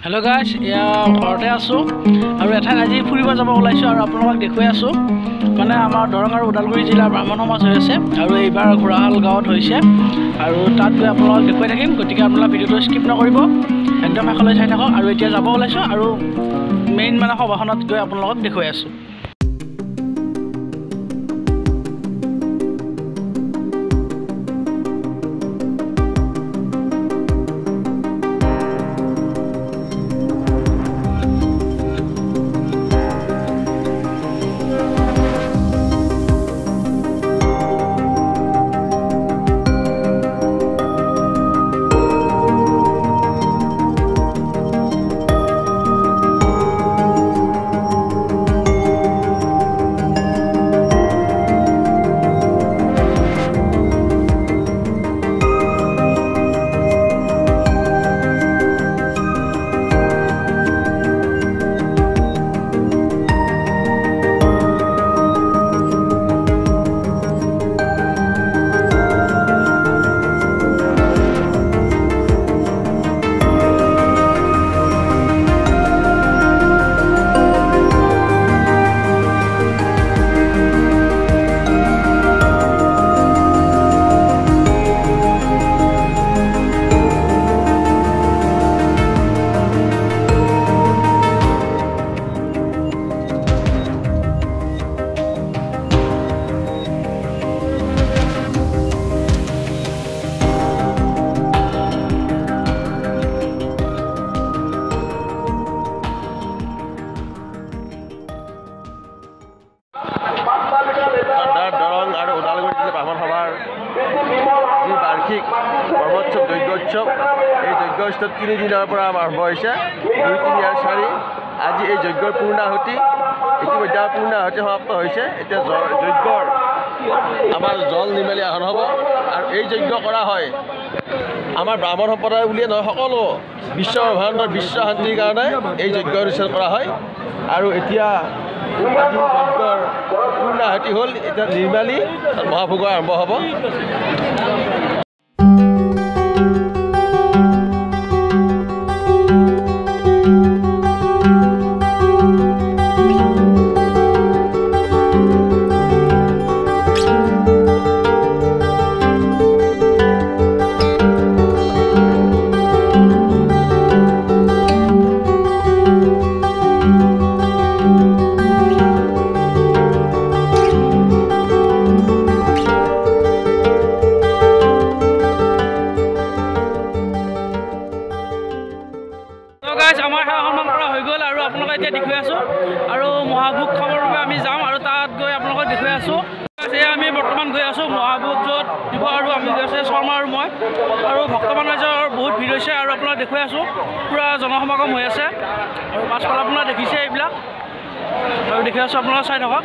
hello guys या घरते आसो और एठान आज फुरिब যাব ওলাইছো और আপোনাক দেখুৱাই আছো মানে আমাৰ দৰং আৰু ওদালগুৰি জিলাৰ ব্ৰাহ্মণ সমাজ হৈ আছে আৰু এইবাৰ ঘোৰাহাল গাঁৱত হৈছে আৰু তাত গৈ আপোনাক দেখুৱাই থাকিম গতিকে আপোনাক ভিডিওটো স্কিপ নকৰিব একদম শেষলৈ চাই থাকক আৰু এতিয়া যাব ওলাইছো আৰু মেইন মানে সভাখনত গৈ আপোনাক দেখুৱাই আছো বাৰ্ষিক ব্ৰহ্মোৎসব যজ্ঞোৎসব এই যজ্ঞোৎসব 3 দিনেৰ পৰা আৰম্ভ হৈছে 2-3 আৰ 4 আজি এই যজ্ঞৰ পূৰ্ণাহুতি ইতিমধ্যে পূৰ্ণাহুতি সমাপ্ত হৈছে এতিয়া যজ্ঞৰ আমাৰ জল নিমেলি আহৰণ হ'ব আৰু এই যজ্ঞ কৰা হয় আমাৰ ব্ৰাহ্মণ সম্প্ৰদায় বুলিয়ে নহয় সকলো বিশ্ব ব্ৰহ্মাণ্ডৰ বিশ্ব শান্তিৰ কাৰণে এই যজ্ঞ অনুষ্ঠিত কৰা হয় আৰু এতিয়া আজি যজ্ঞৰ পূৰ্ণাহুতি হ'ল এতিয়া নিৰ্মালি মহাভোগ আৰম্ভ হ'ব আমাৰ সন্মান কৰা হৈ গ'ল আৰু আপোনালোকে এতিয়া দেখুৱাই আছো আৰু মহাভোগ খাবৰ বাবে আমি যাম আৰু তাত গৈ আপোনালোকক দেখুৱাই আছো আমি বৰ্তমান গৈ আছো মহাভোগ য'ত দিব আৰু আমি গৈ আছো শৰ্মা আৰু মই আৰু ভক্তমান ৰাইজৰ বহুত ভিৰ হৈছে আৰু আপোনালোক দেখুৱাই আছো পুৰা জনসমাগম হৈ আছে আৰু পাছফালে আপোনাৰ দেখিছে এইবিলাক আৰু দেখুৱাই আছো আপোনালোকে চাই থাকক